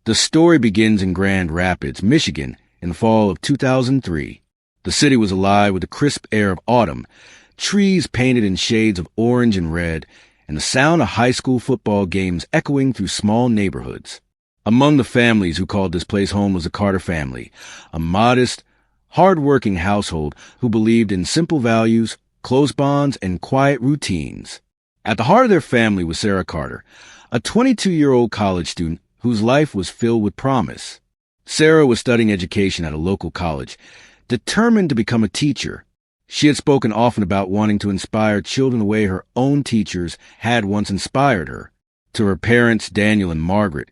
The story begins in Grand Rapids, Michigan, in the fall of 2003. The city was alive with the crisp air of autumn, trees painted in shades of orange and red, and the sound of high school football games echoing through small neighborhoods. Among the families who called this place home was the Carter family, a modest, hard-working household who believed in simple values, close bonds, and quiet routines. At the heart of their family was Sarah Carter, a 22-year-old college student whose life was filled with promise. Sarah was studying education at a local college, determined to become a teacher. She had spoken often about wanting to inspire children the way her own teachers had once inspired her. To her parents, Daniel and Margaret,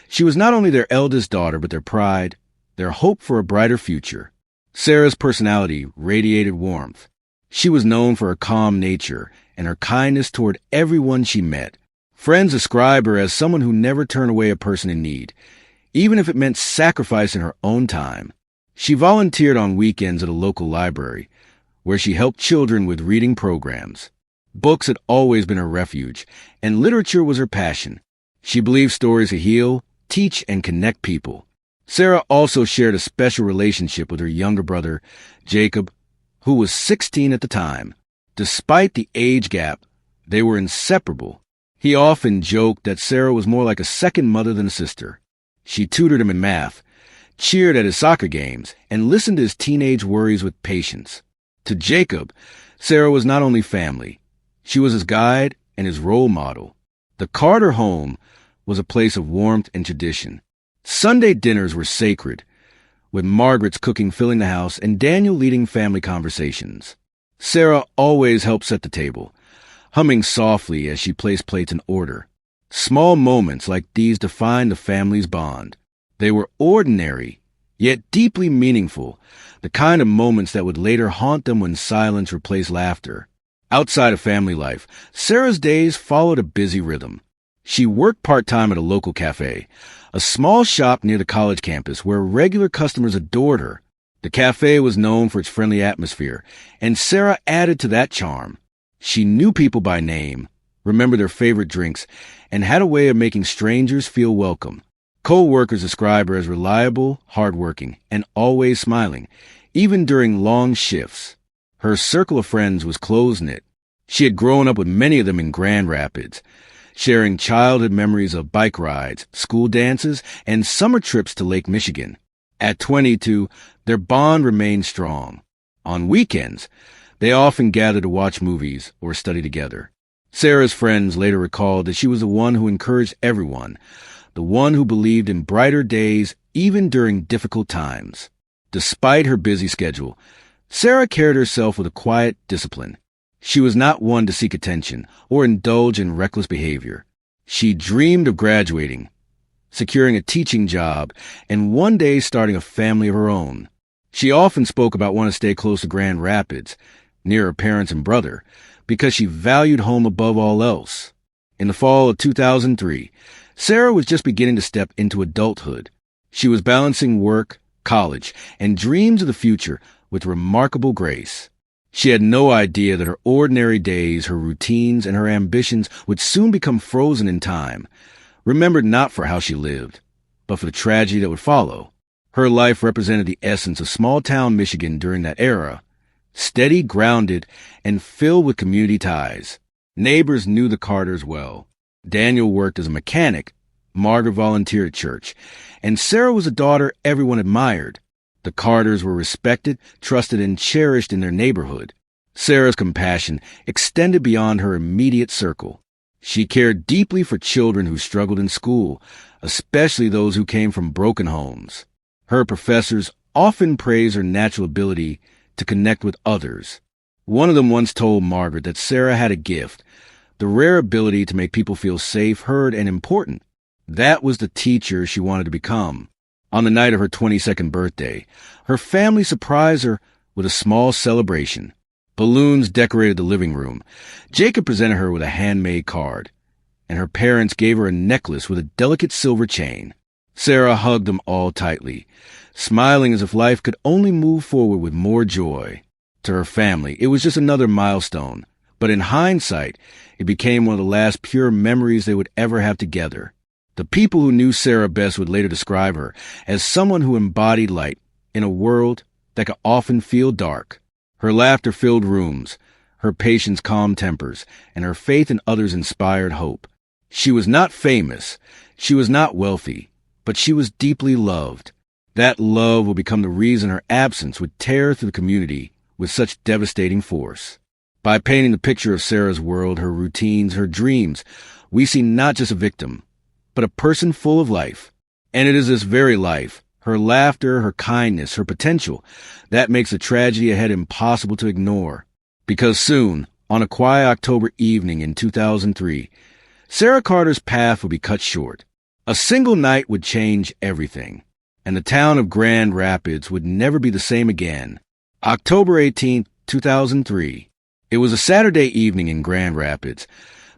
she was not only their eldest daughter, but their pride, their hope for a brighter future. Sarah's personality radiated warmth. She was known for her calm nature and her kindness toward everyone she met. Friends describe her as someone who never turned away a person in need, even if it meant sacrificing her own time. She volunteered on weekends at a local library, where she helped children with reading programs. Books had always been her refuge, and literature was her passion. She believed stories could heal, teach, and connect people. Sarah also shared a special relationship with her younger brother, Jacob, who was 16 at the time. Despite the age gap, they were inseparable. He often joked that Sarah was more like a second mother than a sister. She tutored him in math, cheered at his soccer games, and listened to his teenage worries with patience. To Jacob, Sarah was not only family. She was his guide and his role model. The Carter home was a place of warmth and tradition. Sunday dinners were sacred, with Margaret's cooking filling the house and Daniel leading family conversations. Sarah always helped set the table, humming softly as she placed plates in order. Small moments like these defined the family's bond. They were ordinary, yet deeply meaningful, the kind of moments that would later haunt them when silence replaced laughter. Outside of family life, Sarah's days followed a busy rhythm. She worked part-time at a local cafe, a small shop near the college campus where regular customers adored her. The cafe was known for its friendly atmosphere, and Sarah added to that charm. She knew people by name, remembered their favorite drinks, and had a way of making strangers feel welcome. Co-workers describe her as reliable, hardworking, and always smiling, even during long shifts. Her circle of friends was close-knit. She had grown up with many of them in Grand Rapids, sharing childhood memories of bike rides, school dances, and summer trips to Lake Michigan. At 22, their bond remained strong. On weekends, they often gathered to watch movies or study together. Sarah's friends later recalled that she was the one who encouraged everyone, the one who believed in brighter days even during difficult times. Despite her busy schedule, Sarah carried herself with a quiet discipline. She was not one to seek attention or indulge in reckless behavior. She dreamed of graduating, securing a teaching job, and one day starting a family of her own. She often spoke about wanting to stay close to Grand Rapids, near her parents and brother, because she valued home above all else. In the fall of 2003, Sarah was just beginning to step into adulthood. She was balancing work, college, and dreams of the future with remarkable grace. She had no idea that her ordinary days, her routines, and her ambitions would soon become frozen in time, remembered not for how she lived, but for the tragedy that would follow. Her life represented the essence of small-town Michigan during that era, steady, grounded, and filled with community ties. Neighbors knew the Carters well. Daniel worked as a mechanic, Margaret volunteered at church, and Sarah was a daughter everyone admired. The Carters were respected, trusted, and cherished in their neighborhood. Sarah's compassion extended beyond her immediate circle. She cared deeply for children who struggled in school, especially those who came from broken homes. Her professors often praised her natural ability to connect with others. One of them once told Margaret that Sarah had a gift, the rare ability to make people feel safe, heard, and important. That was the teacher she wanted to become. On the night of her 22nd birthday, her family surprised her with a small celebration. Balloons decorated the living room. Jacob presented her with a handmade card, and her parents gave her a necklace with a delicate silver chain. Sarah hugged them all tightly, smiling as if life could only move forward with more joy. To her family, it was just another milestone, but in hindsight, it became one of the last pure memories they would ever have together. The people who knew Sarah best would later describe her as someone who embodied light in a world that could often feel dark. Her laughter filled rooms, her patience calmed tempers, and her faith in others inspired hope. She was not famous, she was not wealthy, but she was deeply loved. That love would become the reason her absence would tear through the community with such devastating force. By painting the picture of Sarah's world, her routines, her dreams, we see not just a victim, but a person full of life. And it is this very life, her laughter, her kindness, her potential, that makes the tragedy ahead impossible to ignore. Because soon, on a quiet October evening in 2003, Sarah Carter's path would be cut short. A single night would change everything, and the town of Grand Rapids would never be the same again. October 18, 2003. It was a Saturday evening in Grand Rapids,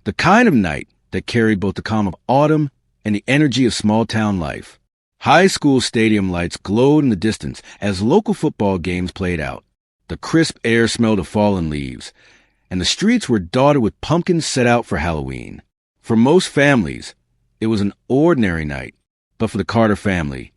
the kind of night that carried both the calm of autumn and the energy of small-town life. High school stadium lights glowed in the distance as local football games played out. The crisp air smelled of fallen leaves, and the streets were dotted with pumpkins set out for Halloween. For most families, it was an ordinary night, but for the Carter family,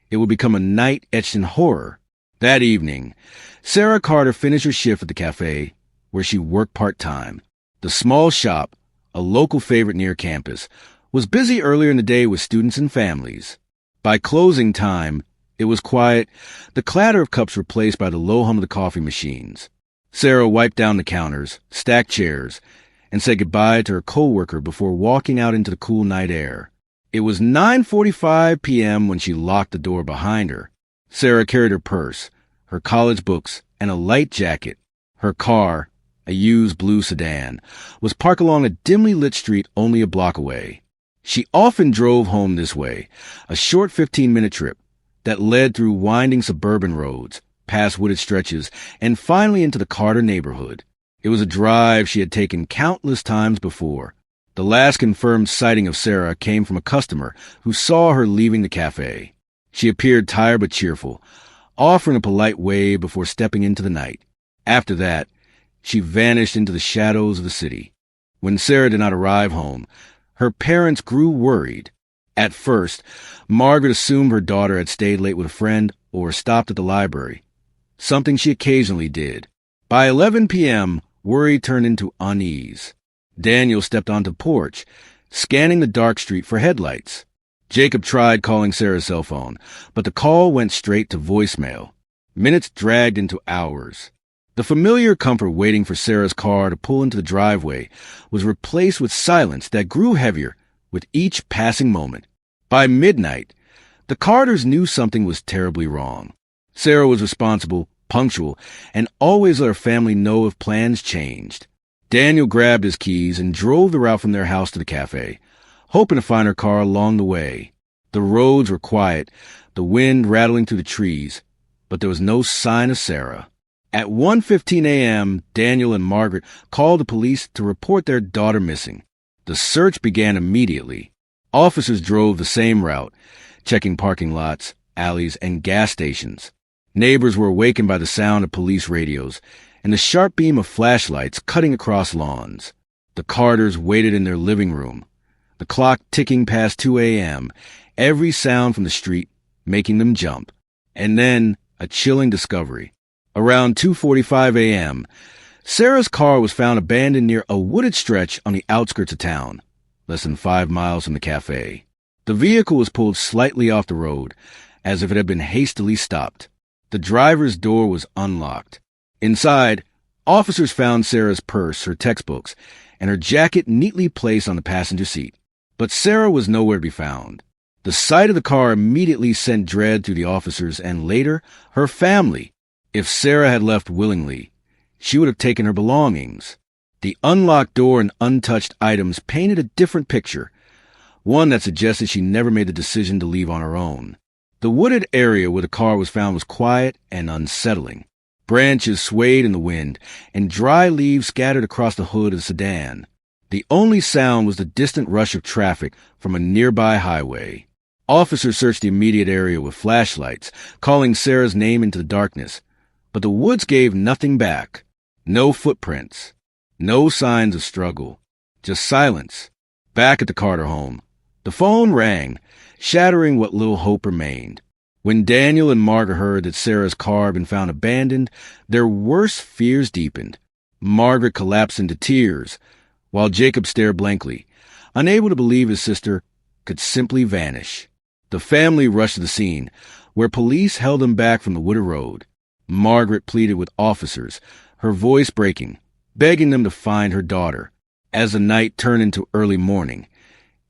it would become a night etched in horror. That evening, Sarah Carter finished her shift at the cafe where she worked part-time. The small shop, a local favorite near campus, was busy earlier in the day with students and families. By closing time, it was quiet, the clatter of cups replaced by the low hum of the coffee machines. Sarah wiped down the counters, stacked chairs, and said goodbye to her coworker before walking out into the cool night air. It was 9:45 p.m. when she locked the door behind her. Sarah carried her purse, her college books, and a light jacket. Her car, a used blue sedan, was parked along a dimly lit street only a block away. She often drove home this way, a short 15-minute trip that led through winding suburban roads, past wooded stretches, and finally into the Carter neighborhood. It was a drive she had taken countless times before. The last confirmed sighting of Sarah came from a customer who saw her leaving the cafe. She appeared tired but cheerful, offering a polite wave before stepping into the night. After that, she vanished into the shadows of the city. When Sarah did not arrive home, her parents grew worried. At first, Margaret assumed her daughter had stayed late with a friend or stopped at the library, something she occasionally did. By 11 p.m., worry turned into unease. Daniel stepped onto the porch, scanning the dark street for headlights. Jacob tried calling Sarah's cell phone, but the call went straight to voicemail. Minutes dragged into hours. The familiar comfort waiting for Sarah's car to pull into the driveway was replaced with silence that grew heavier with each passing moment. By midnight, the Carters knew something was terribly wrong. Sarah was responsible, punctual, and always let her family know if plans changed. Daniel grabbed his keys and drove the route from their house to the cafe, hoping to find her car along the way. The roads were quiet, the wind rattling through the trees, but there was no sign of Sarah. At 1:15 a.m., Daniel and Margaret called the police to report their daughter missing. The search began immediately. Officers drove the same route, checking parking lots, alleys, and gas stations. Neighbors were awakened by the sound of police radios and the sharp beam of flashlights cutting across lawns. The Carters waited in their living room, the clock ticking past 2 a.m., every sound from the street making them jump. And then a chilling discovery. Around 2:45 a.m., Sarah's car was found abandoned near a wooded stretch on the outskirts of town, less than 5 miles from the cafe. The vehicle was pulled slightly off the road, as if it had been hastily stopped. The driver's door was unlocked. Inside, officers found Sarah's purse, her textbooks, and her jacket neatly placed on the passenger seat. But Sarah was nowhere to be found. The sight of the car immediately sent dread through the officers and later, her family. If Sarah had left willingly, she would have taken her belongings. The unlocked door and untouched items painted a different picture, one that suggested she never made the decision to leave on her own. The wooded area where the car was found was quiet and unsettling. Branches swayed in the wind, and dry leaves scattered across the hood of the sedan. The only sound was the distant rush of traffic from a nearby highway. Officers searched the immediate area with flashlights, calling Sarah's name into the darkness. But the woods gave nothing back. No footprints. No signs of struggle. Just silence. Back at the Carter home, The phone rang, shattering what little hope remained. When Daniel and Margaret heard that Sarah's car had been found abandoned, their worst fears deepened. Margaret collapsed into tears, while Jacob stared blankly, unable to believe his sister could simply vanish. The family rushed to the scene, where police held them back from the wooded road. Margaret pleaded with officers, her voice breaking, begging them to find her daughter. As the night turned into early morning,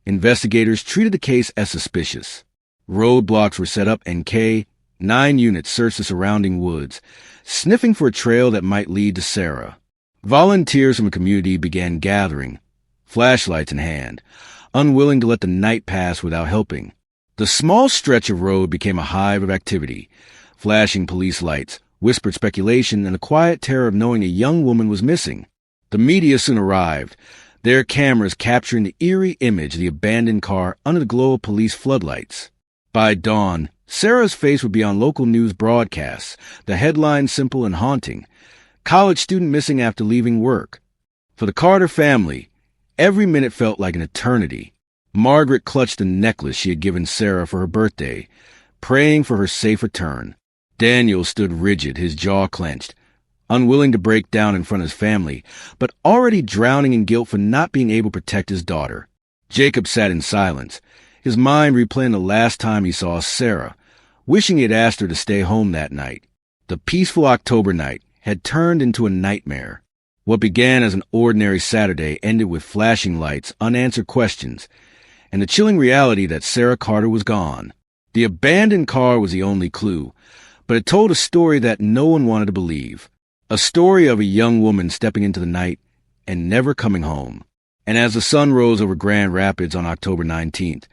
investigators treated the case as suspicious. Roadblocks were set up and K-9 units searched the surrounding woods, sniffing for a trail that might lead to Sarah. Volunteers from the community began gathering, flashlights in hand, unwilling to let the night pass without helping. The small stretch of road became a hive of activity. Flashing police lights, whispered speculation, and the quiet terror of knowing a young woman was missing. The media soon arrived, their cameras capturing the eerie image of the abandoned car under the glow of police floodlights. By dawn, Sarah's face would be on local news broadcasts, the headline simple and haunting: college student missing after leaving work. For the Carter family, every minute felt like an eternity. Margaret clutched the necklace she had given Sarah for her birthday, praying for her safe return. Daniel stood rigid, his jaw clenched, unwilling to break down in front of his family, but already drowning in guilt for not being able to protect his daughter. Jacob sat in silence, his mind replaying the last time he saw Sarah, wishing he had asked her to stay home that night. The peaceful October night had turned into a nightmare. What began as an ordinary Saturday ended with flashing lights, unanswered questions, and the chilling reality that Sarah Carter was gone. The abandoned car was the only clue, but it told a story that no one wanted to believe. A story of a young woman stepping into the night and never coming home. And as the sun rose over Grand Rapids on October 19th,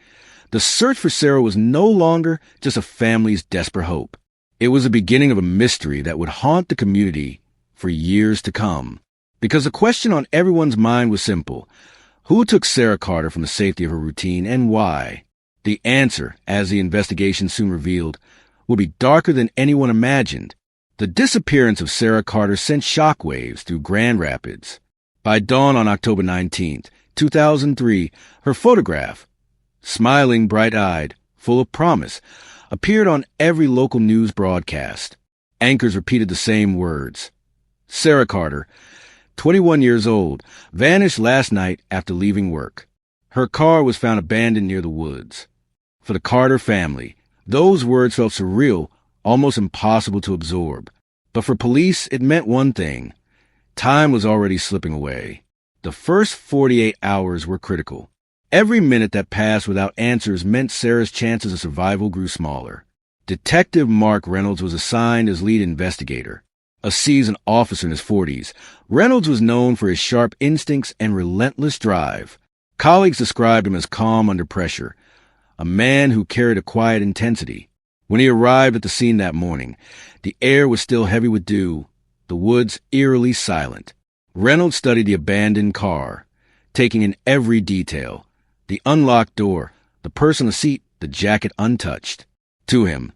the search for Sarah was no longer just a family's desperate hope. It was the beginning of a mystery that would haunt the community for years to come. Because the question on everyone's mind was simple: who took Sarah Carter from the safety of her routine and why? The answer, as the investigation soon revealed, would be darker than anyone imagined. The disappearance of Sarah Carter sent shockwaves through Grand Rapids. By dawn on October 19th, 2003, her photograph, smiling bright-eyed, full of promise, appeared on every local news broadcast. Anchors repeated the same words: Sarah Carter, 21 years old, vanished last night after leaving work. Her car was found abandoned near the woods. For the Carter family, those words felt surreal, almost impossible to absorb. But for police, it meant one thing: time was already slipping away. The first 48 hours were critical. Every minute that passed without answers meant Sarah's chances of survival grew smaller. Detective Mark Reynolds was assigned as lead investigator. A seasoned officer in his 40s, Reynolds was known for his sharp instincts and relentless drive. Colleagues described him as calm under pressure, a man who carried a quiet intensity. When he arrived at the scene that morning, the air was still heavy with dew, the woods eerily silent. Reynolds studied the abandoned car, taking in every detail: the unlocked door, the person in the seat, the jacket untouched. To him,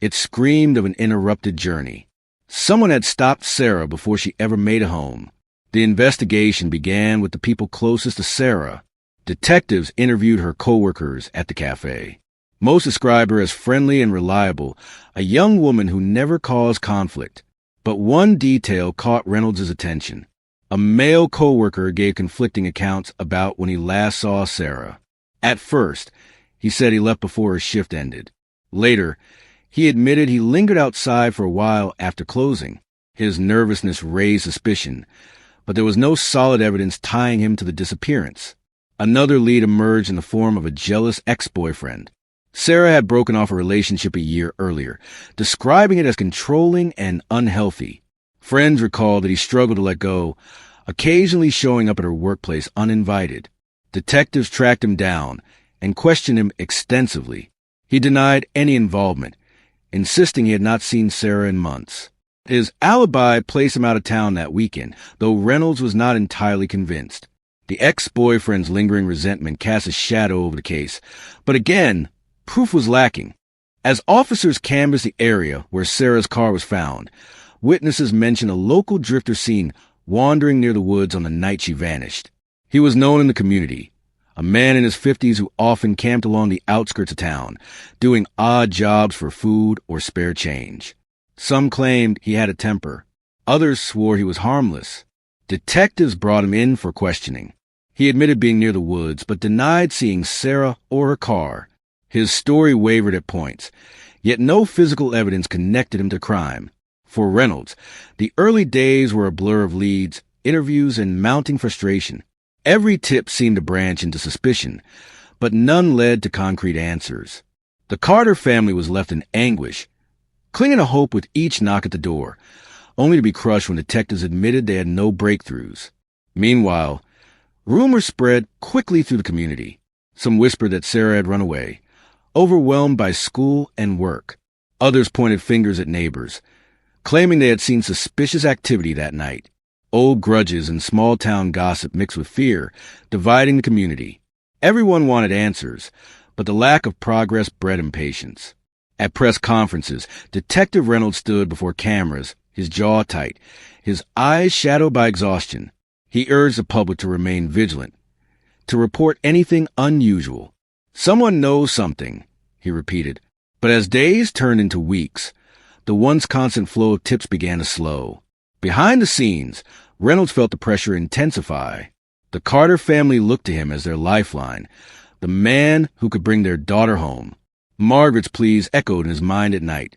it screamed of an interrupted journey. Someone had stopped Sarah before she ever made it home. The investigation began with the people closest to Sarah. Detectives interviewed her co-workers at the cafe. Most described her as friendly and reliable, a young woman who never caused conflict. But one detail caught Reynolds' attention. A male co-worker gave conflicting accounts about when he last saw Sarah. At first, he said he left before his shift ended. Later, he admitted he lingered outside for a while after closing. His nervousness raised suspicion, but there was no solid evidence tying him to the disappearance. Another lead emerged in the form of a jealous ex-boyfriend. Sarah had broken off a relationship a year earlier, describing it as controlling and unhealthy. Friends recalled that he struggled to let go, occasionally showing up at her workplace uninvited. Detectives tracked him down and questioned him extensively. He denied any involvement, insisting he had not seen Sarah in months. His alibi placed him out of town that weekend, though Reynolds was not entirely convinced. The ex-boyfriend's lingering resentment cast a shadow over the case, but again, proof was lacking. As officers canvassed the area where Sarah's car was found, witnesses mentioned a local drifter seen wandering near the woods on the night she vanished. He was known in the community, a man in his 50s who often camped along the outskirts of town, doing odd jobs for food or spare change. Some claimed he had a temper. Others swore he was harmless. Detectives brought him in for questioning. He admitted being near the woods, but denied seeing Sarah or her car. His story wavered at points, yet no physical evidence connected him to crime. For Reynolds, the early days were a blur of leads, interviews, and mounting frustration. Every tip seemed to branch into suspicion, but none led to concrete answers. The Carter family was left in anguish, clinging to hope with each knock at the door, only to be crushed when detectives admitted they had no breakthroughs. Meanwhile, rumors spread quickly through the community. Some whispered that Sarah had run away, overwhelmed by school and work. Others pointed fingers at neighbors, claiming they had seen suspicious activity that night. Old grudges and small-town gossip mixed with fear, dividing the community. Everyone wanted answers, but the lack of progress bred impatience. At press conferences, Detective Reynolds stood before cameras, his jaw tight, his eyes shadowed by exhaustion. He urged the public to remain vigilant, to report anything unusual. "Someone knows something," he repeated. But as days turned into weeks, the once constant flow of tips began to slow. Behind the scenes, Reynolds felt the pressure intensify. The Carter family looked to him as their lifeline, the man who could bring their daughter home. Margaret's pleas echoed in his mind at night,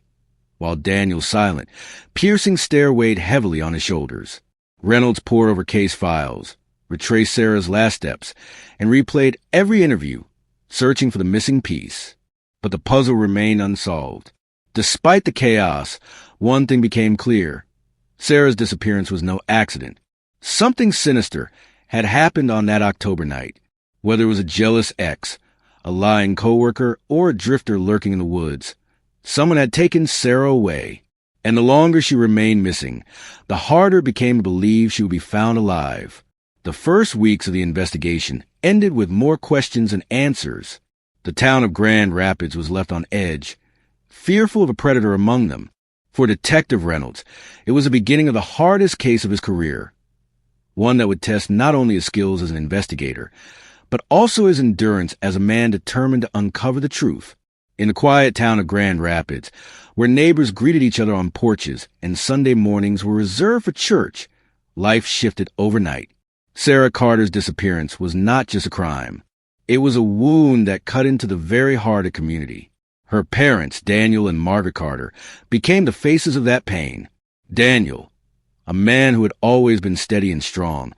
while Daniel's silent, piercing stare weighed heavily on his shoulders. Reynolds pored over case files, retraced Sarah's last steps, and replayed every interview, searching for the missing piece. But the puzzle remained unsolved. Despite the chaos, one thing became clear. Sarah's disappearance was no accident. Something sinister had happened on that October night, whether it was a jealous ex, a lying coworker, or a drifter lurking in the woods. Someone had taken Sarah away, and the longer she remained missing, the harder it became to believe she would be found alive. The first weeks of the investigation ended with more questions than answers. The town of Grand Rapids was left on edge, fearful of a predator among them. For Detective Reynolds, it was the beginning of the hardest case of his career, one that would test not only his skills as an investigator, but also his endurance as a man determined to uncover the truth. In the quiet town of Grand Rapids, where neighbors greeted each other on porches and Sunday mornings were reserved for church, life shifted overnight. Sarah Carter's disappearance was not just a crime. It was a wound that cut into the very heart of the community. Her parents, Daniel and Margaret Carter, became the faces of that pain. Daniel, a man who had always been steady and strong,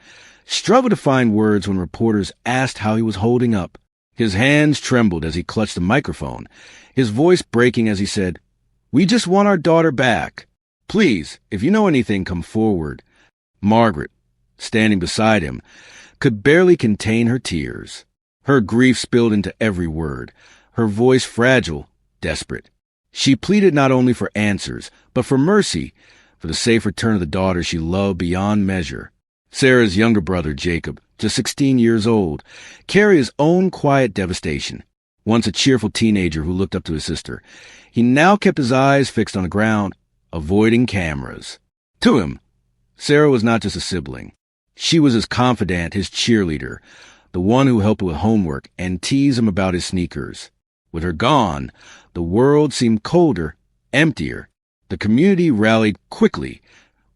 struggled to find words when reporters asked how he was holding up. His hands trembled as he clutched the microphone, his voice breaking as he said, "We just want our daughter back. Please, if you know anything, come forward." Margaret, standing beside him, could barely contain her tears. Her grief spilled into every word, her voice fragile, desperate. She pleaded not only for answers, but for mercy, for the safe return of the daughter she loved beyond measure. Sarah's younger brother, Jacob, just 16 years old, carried his own quiet devastation. Once a cheerful teenager who looked up to his sister, he now kept his eyes fixed on the ground, avoiding cameras. To him, Sarah was not just a sibling. She was his confidant, his cheerleader, the one who helped with homework and teased him about his sneakers. With her gone, the world seemed colder, emptier. The community rallied quickly,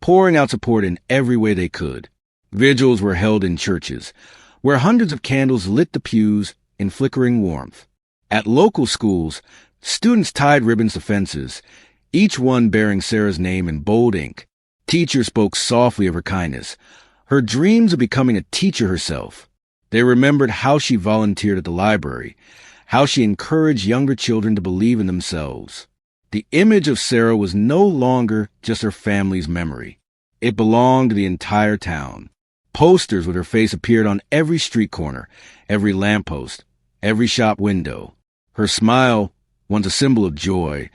pouring out support in every way they could. Vigils were held in churches, where hundreds of candles lit the pews in flickering warmth. At local schools, students tied ribbons to fences, each one bearing Sarah's name in bold ink. Teachers spoke softly of her kindness, her dreams of becoming a teacher herself. They remembered how she volunteered at the library, how she encouraged younger children to believe in themselves. The image of Sarah was no longer just her family's memory. It belonged to the entire town. Posters with her face appeared on every street corner, every lamppost, every shop window. Her smile, once a symbol of joy,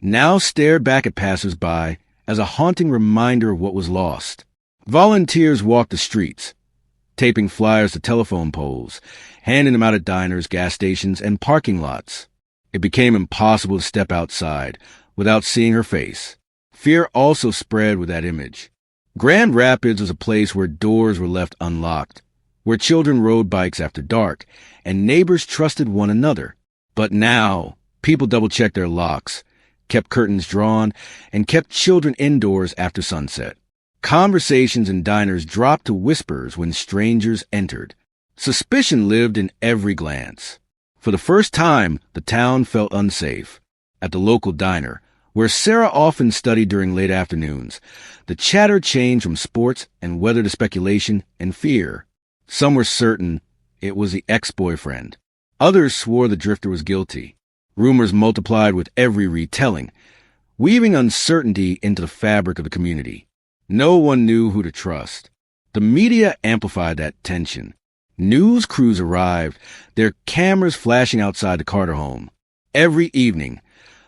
now stared back at passers-by as a haunting reminder of what was lost. Volunteers walked the streets, taping flyers to telephone poles, handing them out at diners, gas stations, and parking lots. It became impossible to step outside without seeing her face. Fear also spread with that image. Grand Rapids was a place where doors were left unlocked, where children rode bikes after dark, and neighbors trusted one another. But now, people double-checked their locks, kept curtains drawn, and kept children indoors after sunset. Conversations in diners dropped to whispers when strangers entered. Suspicion lived in every glance. For the first time, the town felt unsafe. At the local diner, where Sarah often studied during late afternoons, the chatter changed from sports and weather to speculation and fear. Some were certain it was the ex-boyfriend. Others swore the drifter was guilty. Rumors multiplied with every retelling, weaving uncertainty into the fabric of the community. No one knew who to trust. The media amplified that tension. News crews arrived, their cameras flashing outside the Carter home. Every evening,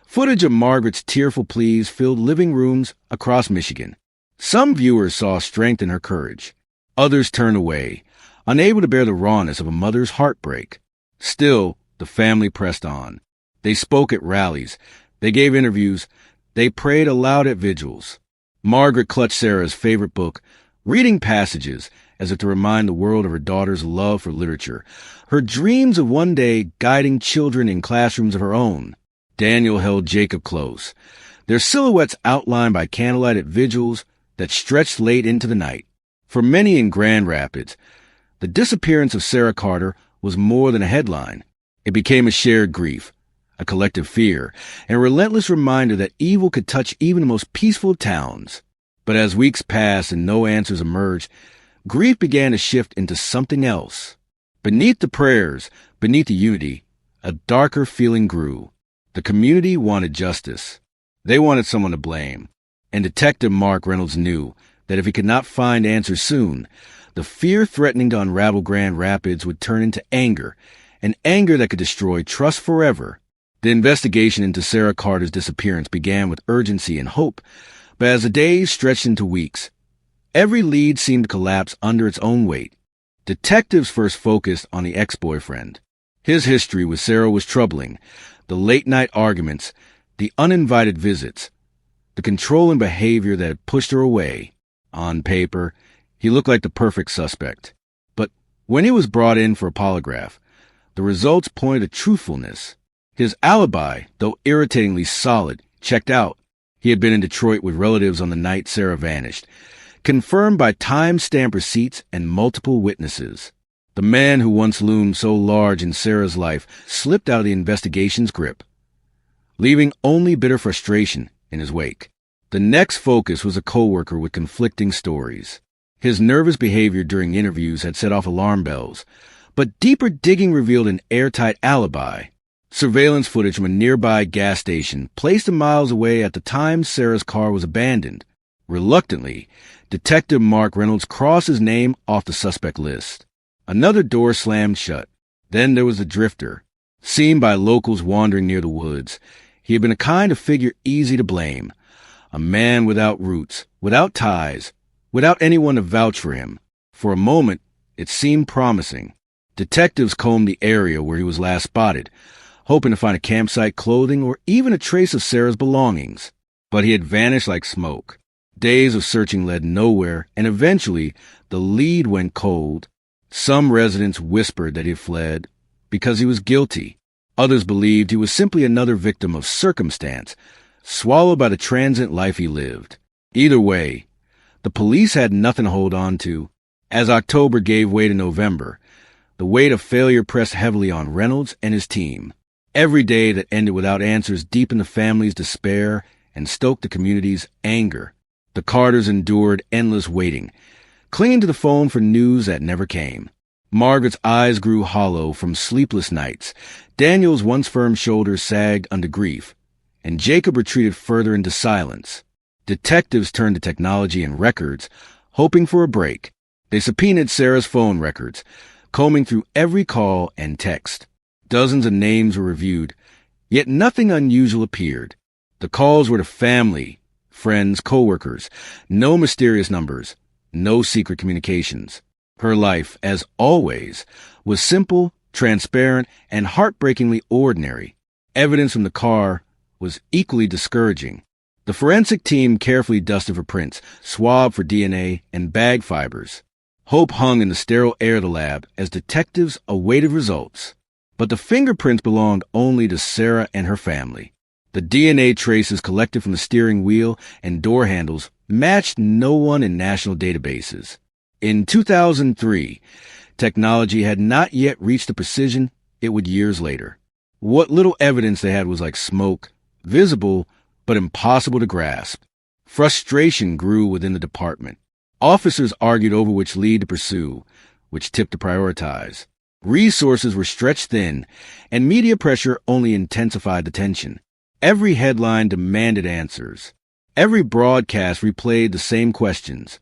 footage of Margaret's tearful pleas filled living rooms across Michigan. Some viewers saw strength in her courage. Others turned away, unable to bear the rawness of a mother's heartbreak. Still, the family pressed on. They spoke at rallies. They gave interviews. They prayed aloud at vigils. Margaret clutched Sarah's favorite book, reading passages as if to remind the world of her daughter's love for literature, her dreams of one day guiding children in classrooms of her own. Daniel held Jacob close, their silhouettes outlined by candlelight at vigils that stretched late into the night. For many in Grand Rapids, the disappearance of Sarah Carter was more than a headline. It became a shared grief, a collective fear, and a relentless reminder that evil could touch even the most peaceful towns. But as weeks passed and no answers emerged, grief began to shift into something else. Beneath the prayers, beneath the unity, a darker feeling grew. The community wanted justice. They wanted someone to blame. And Detective Mark Reynolds knew that if he could not find answers soon, the fear threatening to unravel Grand Rapids would turn into anger, an anger that could destroy trust forever. The investigation into Sarah Carter's disappearance began with urgency and hope, but as the days stretched into weeks, every lead seemed to collapse under its own weight. Detectives first focused on the ex-boyfriend. His history with Sarah was troubling. The late-night arguments, the uninvited visits, the controlling behavior that had pushed her away. On paper, he looked like the perfect suspect. But when he was brought in for a polygraph, the results pointed to truthfulness. His alibi, though irritatingly solid, checked out. He had been in Detroit with relatives on the night Sarah vanished, confirmed by time-stamped receipts and multiple witnesses. The man who once loomed so large in Sarah's life slipped out of the investigation's grip, leaving only bitter frustration in his wake. The next focus was a coworker with conflicting stories. His nervous behavior during interviews had set off alarm bells, but deeper digging revealed an airtight alibi. Surveillance footage from a nearby gas station placed him miles away at the time Sarah's car was abandoned. Reluctantly, Detective Mark Reynolds crossed his name off the suspect list. Another door slammed shut. Then there was the drifter. Seen by locals wandering near the woods, he had been a kind of figure easy to blame. A man without roots, without ties, without anyone to vouch for him. For a moment, it seemed promising. Detectives combed the area where he was last spotted, hoping to find a campsite, clothing, or even a trace of Sarah's belongings. But he had vanished like smoke. Days of searching led nowhere, and eventually the lead went cold. Some residents whispered that he had fled because he was guilty. Others believed he was simply another victim of circumstance, swallowed by the transient life he lived. Either way, the police had nothing to hold on to. As October gave way to November, the weight of failure pressed heavily on Reynolds and his team. Every day that ended without answers deepened the family's despair and stoked the community's anger. The Carters endured endless waiting, clinging to the phone for news that never came. Margaret's eyes grew hollow from sleepless nights. Daniel's once firm shoulders sagged under grief, and Jacob retreated further into silence. Detectives turned to technology and records, hoping for a break. They subpoenaed Sarah's phone records, combing through every call and text. Dozens of names were reviewed, yet nothing unusual appeared. The calls were to family, friends, coworkers. No mysterious numbers, no secret communications. Her life, as always, was simple, transparent, and heartbreakingly ordinary. Evidence from the car was equally discouraging. The forensic team carefully dusted for prints, swabbed for DNA, and bag fibers. Hope hung in the sterile air of the lab as detectives awaited results. But the fingerprints belonged only to Sarah and her family. The DNA traces collected from the steering wheel and door handles matched no one in national databases. In 2003, technology had not yet reached the precision it would years later. What little evidence they had was like smoke, visible but impossible to grasp. Frustration grew within the department. Officers argued over which lead to pursue, which tip to prioritize. Resources were stretched thin, and media pressure only intensified the tension. Every headline demanded answers. Every broadcast replayed the same questions.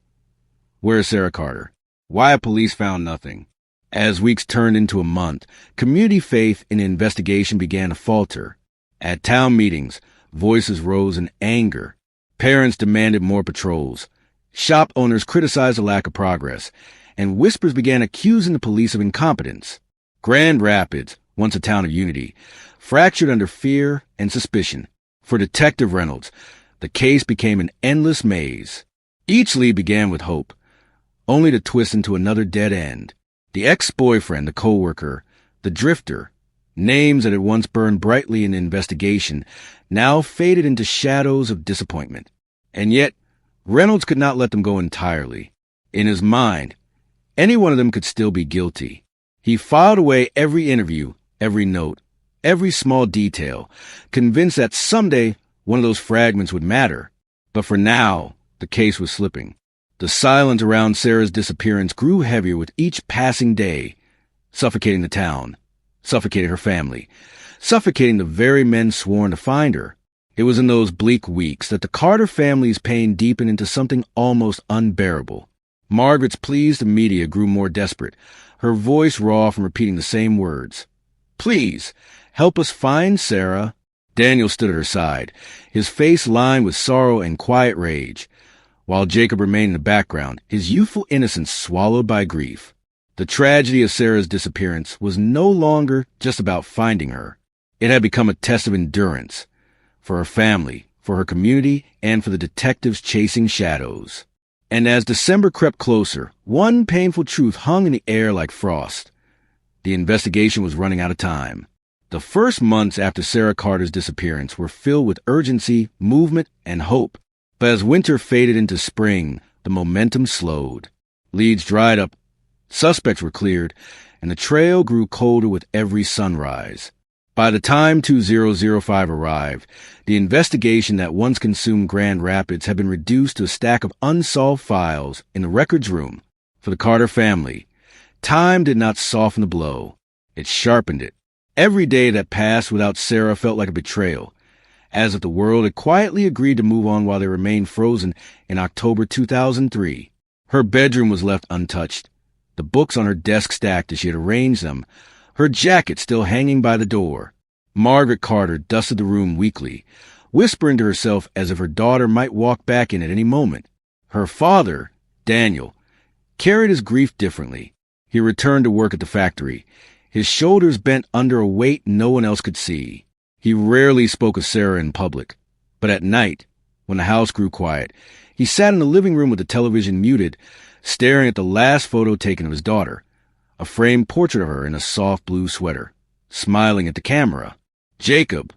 Where's Sarah Carter? Why have police found nothing? As weeks turned into a month, community faith in the investigation began to falter. At town meetings, voices rose in anger. Parents demanded more patrols. Shop owners criticized the lack of progress, and whispers began accusing the police of incompetence. Grand Rapids, once a town of unity, fractured under fear and suspicion. For Detective Reynolds, the case became an endless maze. Each lead began with hope, only to twist into another dead end. The ex-boyfriend, the co-worker, the drifter, names that had once burned brightly in the investigation, now faded into shadows of disappointment. And yet, Reynolds could not let them go entirely. In his mind, any one of them could still be guilty. He filed away every interview, every note, every small detail, convinced that someday one of those fragments would matter. But for now, the case was slipping. The silence around Sarah's disappearance grew heavier with each passing day, suffocating the town, suffocating her family, suffocating the very men sworn to find her. It was in those bleak weeks that the Carter family's pain deepened into something almost unbearable. Margaret's pleas to media grew more desperate, her voice raw from repeating the same words. Please, help us find Sarah. Daniel stood at her side, his face lined with sorrow and quiet rage, while Jacob remained in the background, his youthful innocence swallowed by grief. The tragedy of Sarah's disappearance was no longer just about finding her. It had become a test of endurance, for her family, for her community, and for the detectives chasing shadows. And as December crept closer, one painful truth hung in the air like frost. The investigation was running out of time. The first months after Sarah Carter's disappearance were filled with urgency, movement, and hope. But as winter faded into spring, the momentum slowed. Leads dried up, suspects were cleared, and the trail grew colder with every sunrise. By the time 2005 arrived, the investigation that once consumed Grand Rapids had been reduced to a stack of unsolved files in the records room. For the Carter family, time did not soften the blow. It sharpened it. Every day that passed without Sarah felt like a betrayal, as if the world had quietly agreed to move on while they remained frozen in October 2003. Her bedroom was left untouched, the books on her desk stacked as she had arranged them, her jacket still hanging by the door. Margaret Carter dusted the room weakly, whispering to herself as if her daughter might walk back in at any moment. Her father, Daniel, carried his grief differently. He returned to work at the factory, his shoulders bent under a weight no one else could see. He rarely spoke of Sarah in public, but at night, when the house grew quiet, he sat in the living room with the television muted, staring at the last photo taken of his daughter, a framed portrait of her in a soft blue sweater, smiling at the camera. Jacob,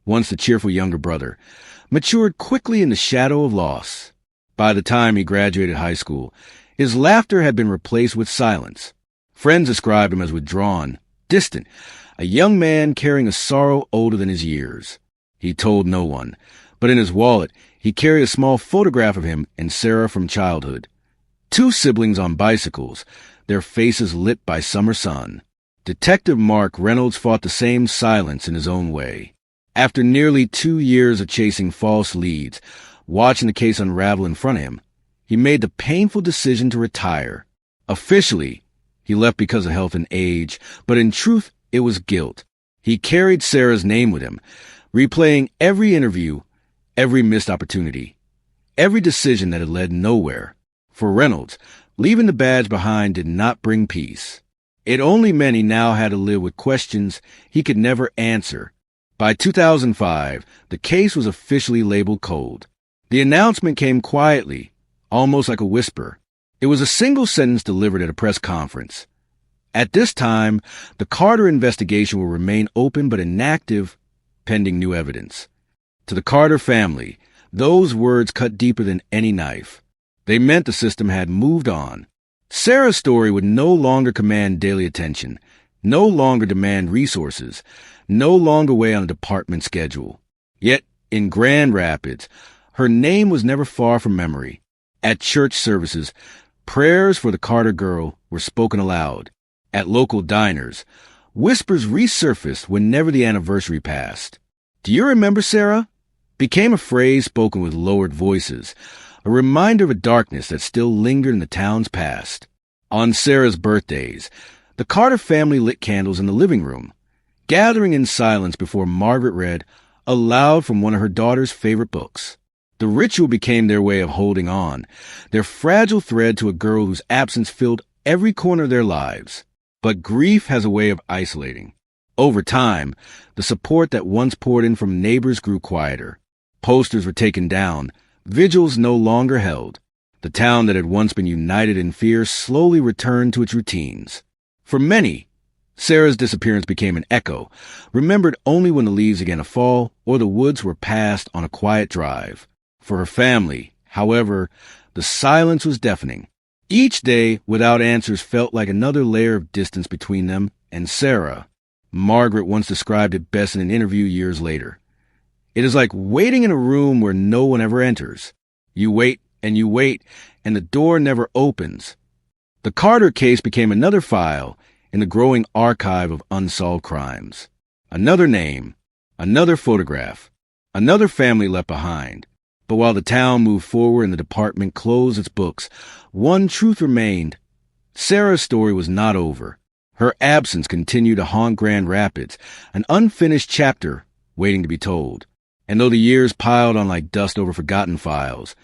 once the cheerful younger brother, matured quickly in the shadow of loss. By the time he graduated high school, his laughter had been replaced with silence. Friends described him as withdrawn, distant, a young man carrying a sorrow older than his years. He told no one, but in his wallet he carried a small photograph of him and Sarah from childhood. Two siblings on bicycles, their faces lit by summer sun. Detective Mark Reynolds fought the same silence in his own way. After nearly 2 years of chasing false leads, watching the case unravel in front of him, he made the painful decision to retire. Officially, he left because of health and age, but in truth, it was guilt. He carried Sarah's name with him, replaying every interview, every missed opportunity, every decision that had led nowhere. For Reynolds, leaving the badge behind did not bring peace. It only meant he now had to live with questions he could never answer. By 2005, the case was officially labeled cold. The announcement came quietly, almost like a whisper. It was a single sentence delivered at a press conference. At this time, the Carter investigation will remain open but inactive, pending new evidence. To the Carter family, those words cut deeper than any knife. They meant the system had moved on. Sarah's story would no longer command daily attention, no longer demand resources, no longer weigh on a department schedule. Yet, in Grand Rapids, her name was never far from memory. At church services, prayers for the Carter girl were spoken aloud. At local diners, whispers resurfaced whenever the anniversary passed. "Do you remember Sarah?" became a phrase spoken with lowered voices, a reminder of a darkness that still lingered in the town's past. On Sarah's birthdays, the Carter family lit candles in the living room, gathering in silence before Margaret read aloud from one of her daughter's favorite books. The ritual became their way of holding on, their fragile thread to a girl whose absence filled every corner of their lives. But grief has a way of isolating. Over time, the support that once poured in from neighbors grew quieter. Posters were taken down, vigils no longer held. The town that had once been united in fear slowly returned to its routines. For many, Sarah's disappearance became an echo, remembered only when the leaves began to fall or the woods were passed on a quiet drive. For her family, however, the silence was deafening. Each day without answers felt like another layer of distance between them and Sarah. Margaret once described it best in an interview years later. "It is like waiting in a room where no one ever enters. You wait, and the door never opens." The Carter case became another file in the growing archive of unsolved crimes. Another name, another photograph, another family left behind. But while the town moved forward and the department closed its books, one truth remained. Sarah's story was not over. Her absence continued to haunt Grand Rapids, an unfinished chapter waiting to be told. And though the years piled on like dust over forgotten files,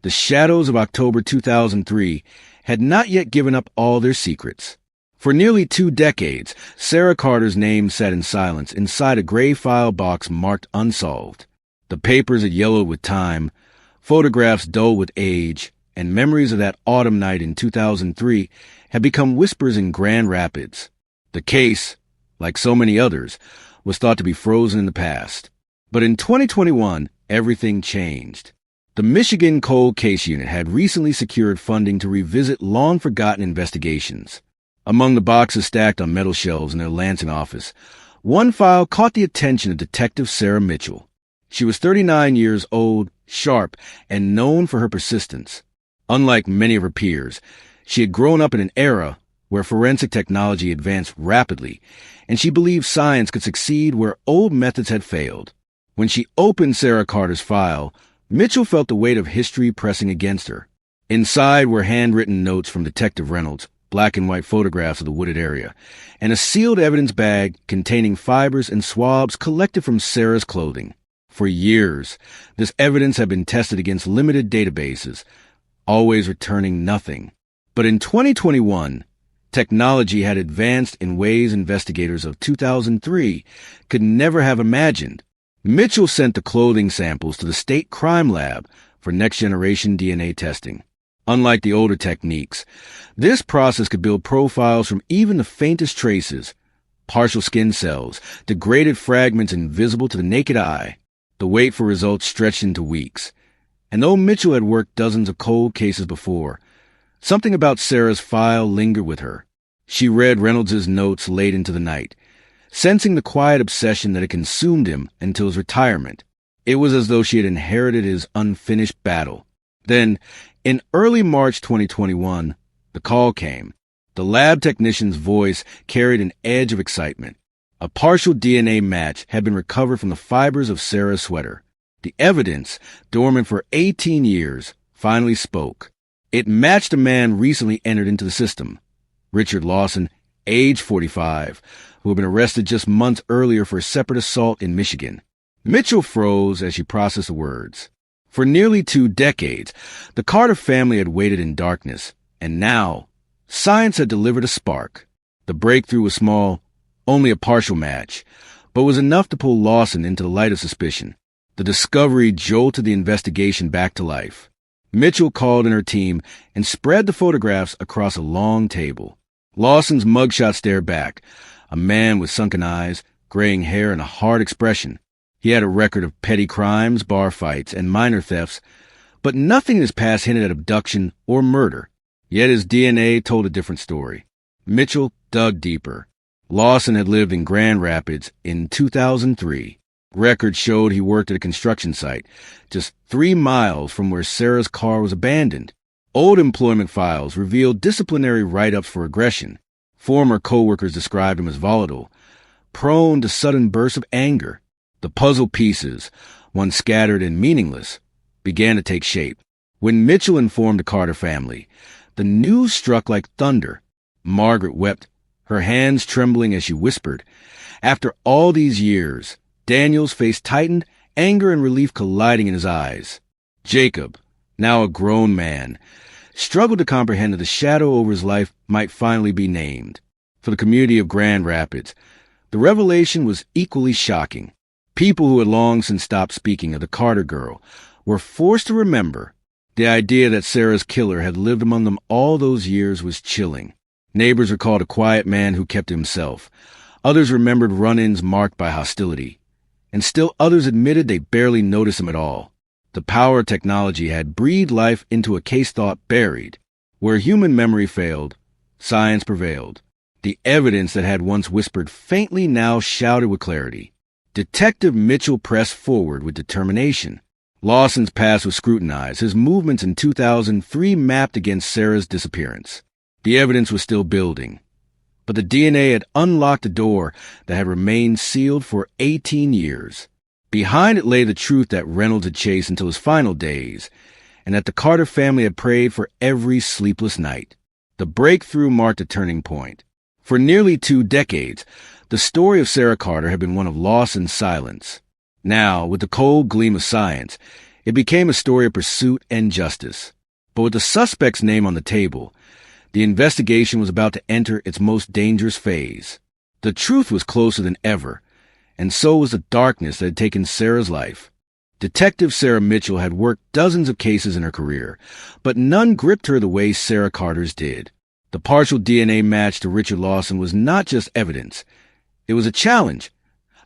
the shadows of October 2003 had not yet given up all their secrets. For nearly 2 decades, Sarah Carter's name sat in silence inside a gray file box marked unsolved. The papers had yellowed with time, photographs dulled with age, and memories of that autumn night in 2003 had become whispers in Grand Rapids. The case, like so many others, was thought to be frozen in the past. But in 2021, everything changed. The Michigan Cold Case Unit had recently secured funding to revisit long-forgotten investigations. Among the boxes stacked on metal shelves in their Lansing office, one file caught the attention of Detective Sarah Mitchell. She was 39 years old, sharp, and known for her persistence. Unlike many of her peers, she had grown up in an era where forensic technology advanced rapidly, and she believed science could succeed where old methods had failed. When she opened Sarah Carter's file, Mitchell felt the weight of history pressing against her. Inside were handwritten notes from Detective Reynolds, black and white photographs of the wooded area, and a sealed evidence bag containing fibers and swabs collected from Sarah's clothing. For years, this evidence had been tested against limited databases, always returning nothing. But in 2021, technology had advanced in ways investigators of 2003 could never have imagined. Mitchell sent the clothing samples to the state crime lab for next-generation DNA testing. Unlike the older techniques, this process could build profiles from even the faintest traces, partial skin cells, degraded fragments invisible to the naked eye. The wait for results stretched into weeks. And though Mitchell had worked dozens of cold cases before, something about Sarah's file lingered with her. She read Reynolds' notes late into the night, sensing the quiet obsession that had consumed him until his retirement. It was as though she had inherited his unfinished battle. Then, in early March 2021, the call came. The lab technician's voice carried an edge of excitement. A partial DNA match had been recovered from the fibers of Sarah's sweater. The evidence, dormant for 18 years, finally spoke. It matched a man recently entered into the system, Richard Lawson, age 45, who had been arrested just months earlier for a separate assault in Michigan. Mitchell froze as she processed the words. For nearly 2 decades, the Carter family had waited in darkness, and now, science had delivered a spark. The breakthrough was small, only a partial match, but was enough to pull Lawson into the light of suspicion. The discovery jolted the investigation back to life. Mitchell called in her team and spread the photographs across a long table. Lawson's mugshot stared back, a man with sunken eyes, graying hair, and a hard expression. He had a record of petty crimes, bar fights, and minor thefts, but nothing in his past hinted at abduction or murder. Yet his DNA told a different story. Mitchell dug deeper. Lawson had lived in Grand Rapids in 2003. Records showed he worked at a construction site, just 3 miles from where Sarah's car was abandoned. Old employment files revealed disciplinary write-ups for aggression. Former co-workers described him as volatile, prone to sudden bursts of anger. The puzzle pieces, once scattered and meaningless, began to take shape. When Mitchell informed the Carter family, the news struck like thunder. Margaret wept, her hands trembling as she whispered. After all these years, Daniel's face tightened, anger and relief colliding in his eyes. Jacob, now a grown man, struggled to comprehend that the shadow over his life might finally be named. For the community of Grand Rapids, the revelation was equally shocking. People who had long since stopped speaking of the Carter girl were forced to remember. The idea that Sarah's killer had lived among them all those years was chilling. Neighbors recalled a quiet man who kept to himself. Others remembered run-ins marked by hostility. And still others admitted they barely noticed him at all. The power of technology had breathed life into a case thought buried. Where human memory failed, science prevailed. The evidence that had once whispered faintly now shouted with clarity. Detective Mitchell pressed forward with determination. Lawson's past was scrutinized, his movements in 2003 mapped against Sarah's disappearance. The evidence was still building. But the DNA had unlocked a door that had remained sealed for 18 years. Behind it lay the truth that Reynolds had chased until his final days, and that the Carter family had prayed for every sleepless night. The breakthrough marked a turning point. For nearly 2 decades, the story of Sarah Carter had been one of loss and silence. Now, with the cold gleam of science, it became a story of pursuit and justice. But with the suspect's name on the table, the investigation was about to enter its most dangerous phase. The truth was closer than ever, and so was the darkness that had taken Sarah's life. Detective Sarah Mitchell had worked dozens of cases in her career, but none gripped her the way Sarah Carter's did. The partial DNA match to Richard Lawson was not just evidence. It was a challenge,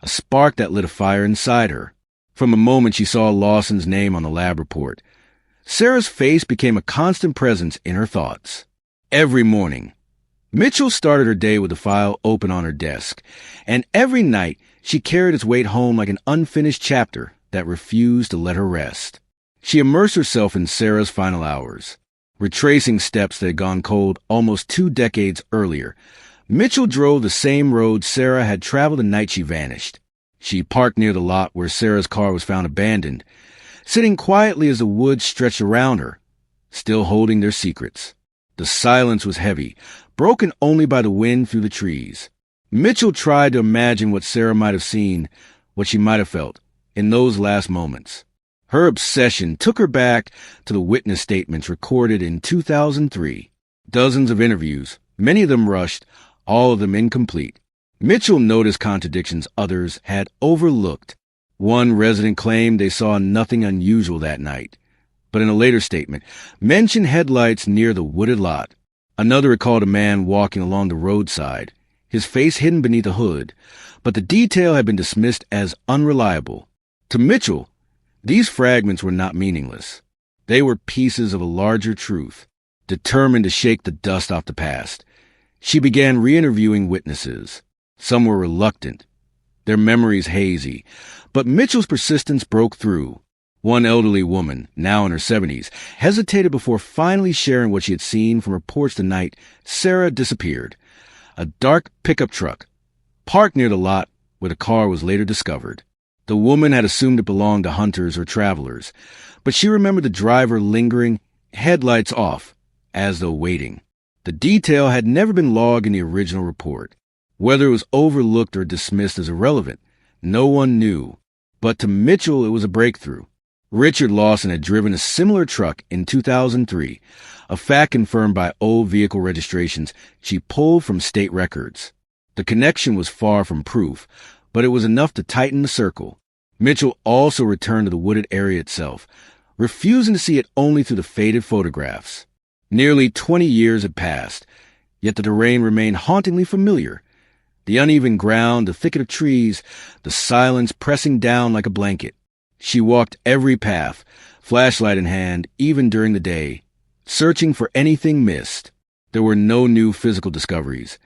a spark that lit a fire inside her. From the moment she saw Lawson's name on the lab report, Sarah's face became a constant presence in her thoughts. Every morning, Mitchell started her day with the file open on her desk, and every night she carried its weight home like an unfinished chapter that refused to let her rest. She immersed herself in Sarah's final hours. Retracing steps that had gone cold almost 2 decades earlier, Mitchell drove the same road Sarah had traveled the night she vanished. She parked near the lot where Sarah's car was found abandoned, sitting quietly as the woods stretched around her, still holding their secrets. The silence was heavy, broken only by the wind through the trees. Mitchell tried to imagine what Sarah might have seen, what she might have felt, in those last moments. Her obsession took her back to the witness statements recorded in 2003. Dozens of interviews, many of them rushed, all of them incomplete. Mitchell noticed contradictions others had overlooked. One resident claimed they saw nothing unusual that night, but in a later statement, mentioned headlights near the wooded lot. Another recalled a man walking along the roadside, his face hidden beneath a hood, but the detail had been dismissed as unreliable. To Mitchell, these fragments were not meaningless. They were pieces of a larger truth. Determined to shake the dust off the past, she began re-interviewing witnesses. Some were reluctant, their memories hazy, but Mitchell's persistence broke through. One elderly woman, now in her 70s, hesitated before finally sharing what she had seen from reports the night Sarah disappeared. A dark pickup truck, parked near the lot where the car was later discovered. The woman had assumed it belonged to hunters or travelers, but she remembered the driver lingering, headlights off, as though waiting. The detail had never been logged in the original report. Whether it was overlooked or dismissed as irrelevant, no one knew. But to Mitchell, it was a breakthrough. Richard Lawson had driven a similar truck in 2003, a fact confirmed by old vehicle registrations she pulled from state records. The connection was far from proof, but it was enough to tighten the circle. Mitchell also returned to the wooded area itself, refusing to see it only through the faded photographs. Nearly 20 years had passed, yet the terrain remained hauntingly familiar. The uneven ground, the thicket of trees, the silence pressing down like a blanket. She walked every path, flashlight in hand, even during the day, searching for anything missed. There were no new physical discoveries,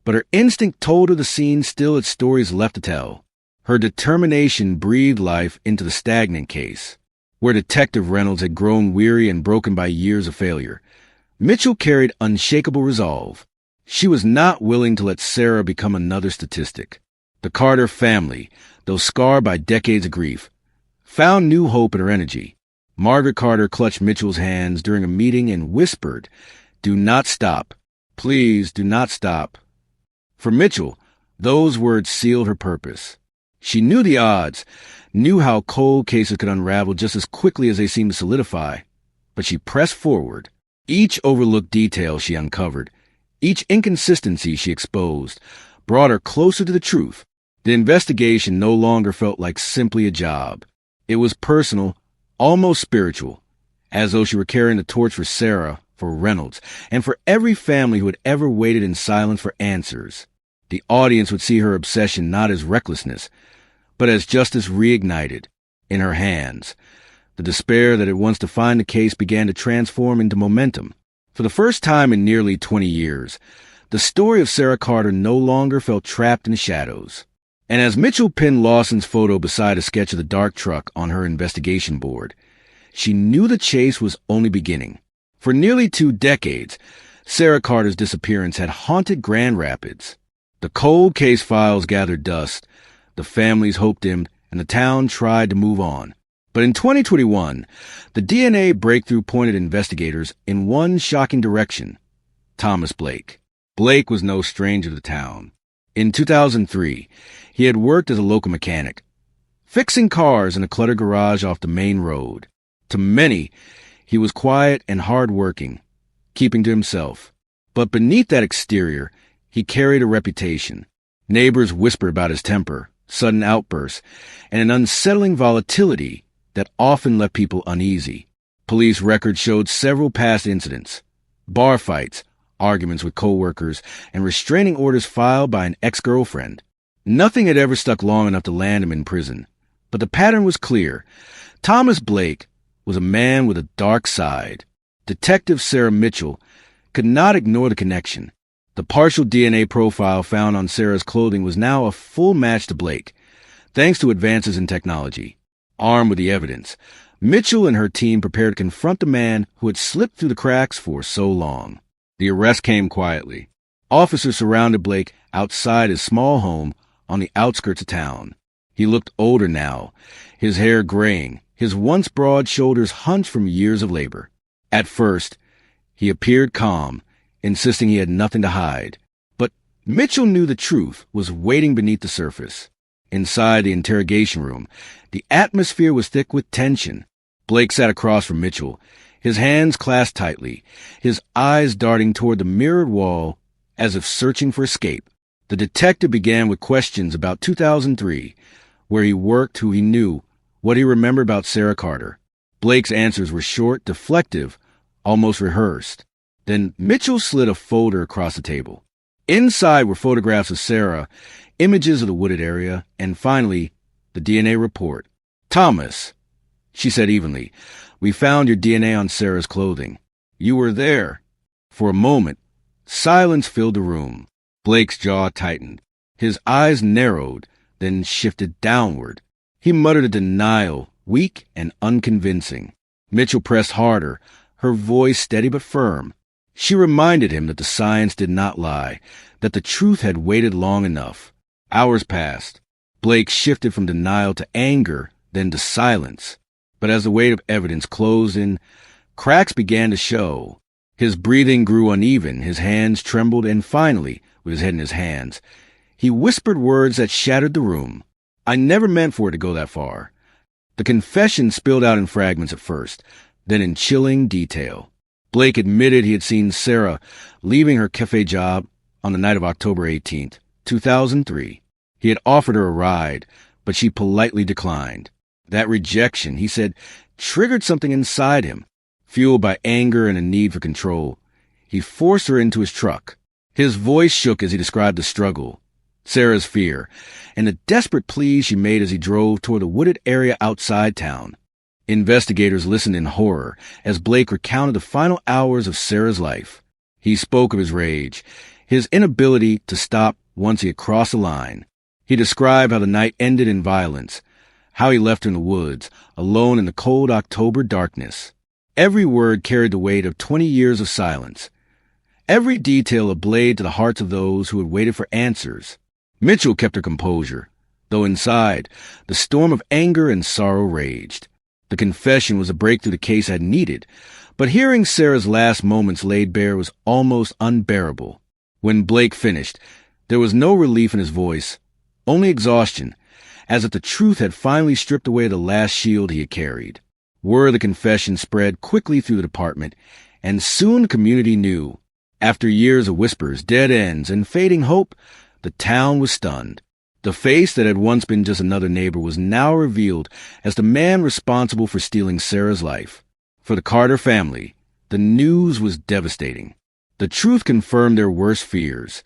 but her instinct told her the scene still had stories left to tell. Her determination breathed life into the stagnant case, where Detective Reynolds had grown weary and broken by years of failure. Mitchell carried unshakable resolve. She was not willing to let Sarah become another statistic. The Carter family, though scarred by decades of grief, found new hope in her energy. Margaret Carter clutched Mitchell's hands during a meeting and whispered, "Do not stop. Please do not stop." For Mitchell, those words sealed her purpose. She knew the odds, knew how cold cases could unravel just as quickly as they seemed to solidify. But she pressed forward. Each overlooked detail she uncovered, each inconsistency she exposed, brought her closer to the truth. The investigation no longer felt like simply a job. It was personal, almost spiritual, as though she were carrying the torch for Sarah, for Reynolds, and for every family who had ever waited in silence for answers. The audience would see her obsession not as recklessness, but as justice reignited in her hands. The despair that had once defined the case began to transform into momentum. For the first time in nearly 20 years, the story of Sarah Carter no longer felt trapped in the shadows. And as Mitchell pinned Lawson's photo beside a sketch of the dark truck on her investigation board, she knew the chase was only beginning. For nearly 2 decades, Sarah Carter's disappearance had haunted Grand Rapids. The cold case files gathered dust, the family's hope dimmed, and the town tried to move on. But in 2021, the DNA breakthrough pointed investigators in one shocking direction: Thomas Blake. Blake was no stranger to the town. In 2003, he had worked as a local mechanic, fixing cars in a cluttered garage off the main road. To many, he was quiet and hard-working, keeping to himself. But beneath that exterior, he carried a reputation. Neighbors whispered about his temper, sudden outbursts, and an unsettling volatility that often left people uneasy. Police records showed several past incidents: bar fights, arguments with co-workers, and restraining orders filed by an ex-girlfriend. Nothing had ever stuck long enough to land him in prison. But the pattern was clear. Thomas Blake was a man with a dark side. Detective Sarah Mitchell could not ignore the connection. The partial DNA profile found on Sarah's clothing was now a full match to Blake, thanks to advances in technology. Armed with the evidence, Mitchell and her team prepared to confront the man who had slipped through the cracks for so long. The arrest came quietly. Officers surrounded Blake outside his small home on the outskirts of town. He looked older now, his hair graying, his once broad shoulders hunched from years of labor. At first, he appeared calm, insisting he had nothing to hide. But Mitchell knew the truth was waiting beneath the surface. Inside the interrogation room, the atmosphere was thick with tension. Blake sat across from Mitchell, his hands clasped tightly, his eyes darting toward the mirrored wall as if searching for escape. The detective began with questions about 2003, where he worked, who he knew, what he remembered about Sarah Carter. Blake's answers were short, deflective, almost rehearsed. Then Mitchell slid a folder across the table. Inside were photographs of Sarah, images of the wooded area, and finally, the DNA report. "Thomas," she said evenly, "we found your DNA on Sarah's clothing. You were there." For a moment, silence filled the room. Blake's jaw tightened. His eyes narrowed, then shifted downward. He muttered a denial, weak and unconvincing. Mitchell pressed harder, her voice steady but firm. She reminded him that the science did not lie, that the truth had waited long enough. Hours passed. Blake shifted from denial to anger, then to silence. But as the weight of evidence closed in, cracks began to show. His breathing grew uneven, his hands trembled, and finally, with his head in his hands, he whispered words that shattered the room. "I never meant for it to go that far." The confession spilled out in fragments at first, then in chilling detail. Blake admitted he had seen Sarah leaving her cafe job on the night of October 18th, 2003. He had offered her a ride, but she politely declined. That rejection, he said, triggered something inside him. Fueled by anger and a need for control, he forced her into his truck. His voice shook as he described the struggle, Sarah's fear, and the desperate pleas she made as he drove toward a wooded area outside town. Investigators listened in horror as Blake recounted the final hours of Sarah's life. He spoke of his rage, his inability to stop once he had crossed the line. He described how the night ended in violence, how he left her in the woods, alone in the cold October darkness. Every word carried the weight of 20 years of silence. Every detail a blade to the hearts of those who had waited for answers. Mitchell kept her composure, though inside, the storm of anger and sorrow raged. The confession was a breakthrough the case had needed, but hearing Sarah's last moments laid bare was almost unbearable. When Blake finished, there was no relief in his voice, only exhaustion, as if the truth had finally stripped away the last shield he had carried. Word of the confession spread quickly through the department, and soon the community knew. After years of whispers, dead ends, and fading hope, the town was stunned. The face that had once been just another neighbor was now revealed as the man responsible for stealing Sarah's life. For the Carter family, the news was devastating. The truth confirmed their worst fears,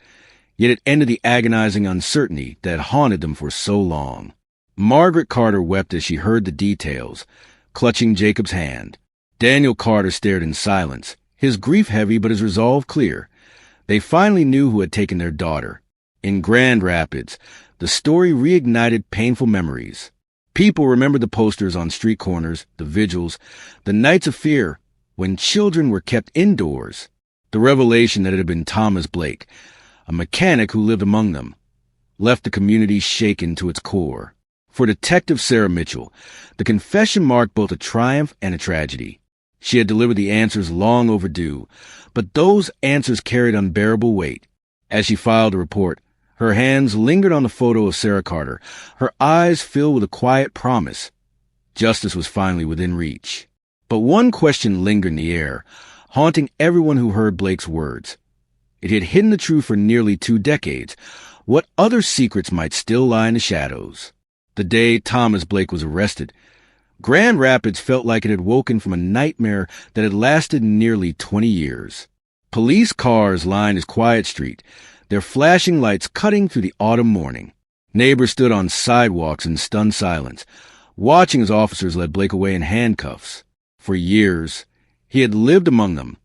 yet it ended the agonizing uncertainty that had haunted them for so long. Margaret Carter wept as she heard the details, clutching Jacob's hand. Daniel Carter stared in silence, his grief heavy but his resolve clear. They finally knew who had taken their daughter. In Grand Rapids, the story reignited painful memories. People remembered the posters on street corners, the vigils, the nights of fear when children were kept indoors. The revelation that it had been Thomas Blake, a mechanic who lived among them, left the community shaken to its core. For Detective Sarah Mitchell, the confession marked both a triumph and a tragedy. She had delivered the answers long overdue, but those answers carried unbearable weight. As she filed the report, her hands lingered on the photo of Sarah Carter, her eyes filled with a quiet promise. Justice was finally within reach. But one question lingered in the air, haunting everyone who heard Blake's words. It had hidden the truth for nearly 2 decades. What other secrets might still lie in the shadows? The day Thomas Blake was arrested, Grand Rapids felt like it had woken from a nightmare that had lasted nearly 20 years. Police cars lined his quiet street, their flashing lights cutting through the autumn morning. Neighbors stood on sidewalks in stunned silence, watching as officers led Blake away in handcuffs. For years, he had lived among them,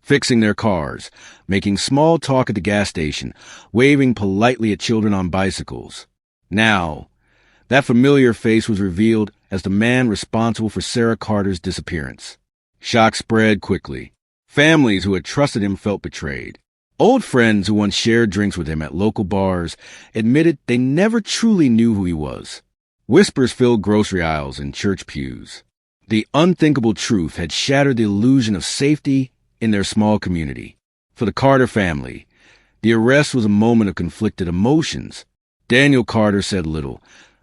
fixing their cars, making small talk at the gas station, waving politely at children on bicycles. Now, that familiar face was revealed as the man responsible for Sarah Carter's disappearance. Shock spread quickly. Families who had trusted him felt betrayed. Old friends who once shared drinks with him at local bars admitted they never truly knew who he was. Whispers filled grocery aisles and church pews. The unthinkable truth had shattered the illusion of safety in their small community. For the Carter family, the arrest was a moment of conflicted emotions. Daniel Carter said little,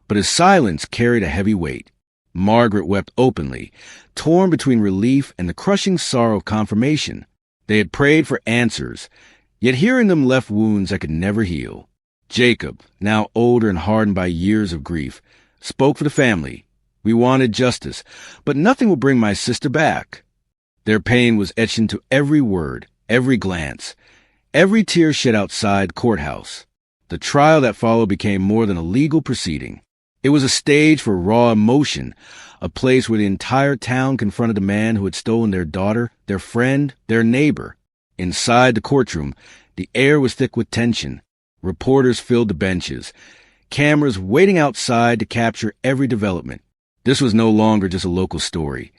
but his silence carried a heavy weight. Margaret wept openly, torn between relief and the crushing sorrow of confirmation. They had prayed for answers, yet hearing them left wounds that could never heal. Jacob, now older and hardened by years of grief, spoke for the family. We wanted justice, but nothing will bring my sister back. Their pain was etched into every word, every glance, every tear shed outside the courthouse. The trial that followed became more than a legal proceeding. It was a stage for raw emotion, a place where the entire town confronted the man who had stolen their daughter, their friend, their neighbor. Inside the courtroom, the air was thick with tension. Reporters filled the benches, cameras waiting outside to capture every development. This was no longer just a local story.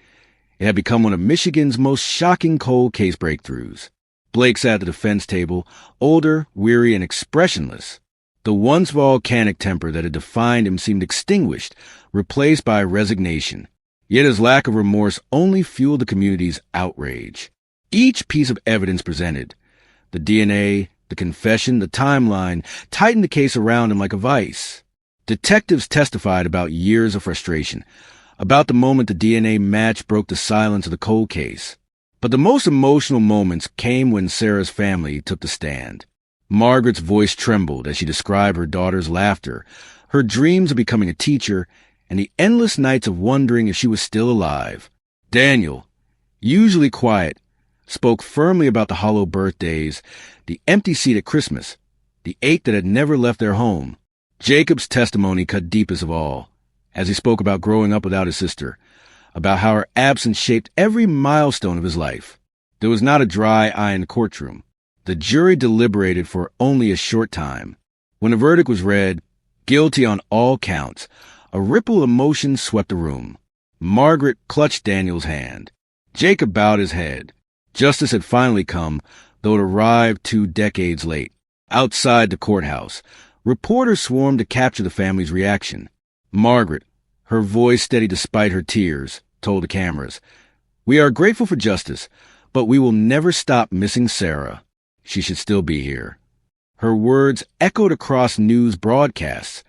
It had become one of Michigan's most shocking cold case breakthroughs. Blake sat at the defense table, older, weary, and expressionless. The once volcanic temper that had defined him seemed extinguished, replaced by resignation. Yet his lack of remorse only fueled the community's outrage. Each piece of evidence presented, the DNA, the confession, the timeline, tightened the case around him like a vice. Detectives testified about years of frustration, about the moment the DNA match broke the silence of the cold case. But the most emotional moments came when Sarah's family took the stand. Margaret's voice trembled as she described her daughter's laughter, her dreams of becoming a teacher, and the endless nights of wondering if she was still alive. Daniel, usually quiet, spoke firmly about the hollow birthdays, the empty seat at Christmas, the ache that had never left their home. Jacob's testimony cut deepest of all, as he spoke about growing up without his sister, about how her absence shaped every milestone of his life. There was not a dry eye in the courtroom. The jury deliberated for only a short time. When the verdict was read, guilty on all counts, a ripple of emotion swept the room. Margaret clutched Daniel's hand. Jacob bowed his head. Justice had finally come, though it arrived 2 decades late. Outside the courthouse, reporters swarmed to capture the family's reaction. Margaret, her voice steady despite her tears, told the cameras, "We are grateful for justice, but we will never stop missing Sarah. She should still be here." Her words echoed across news broadcasts,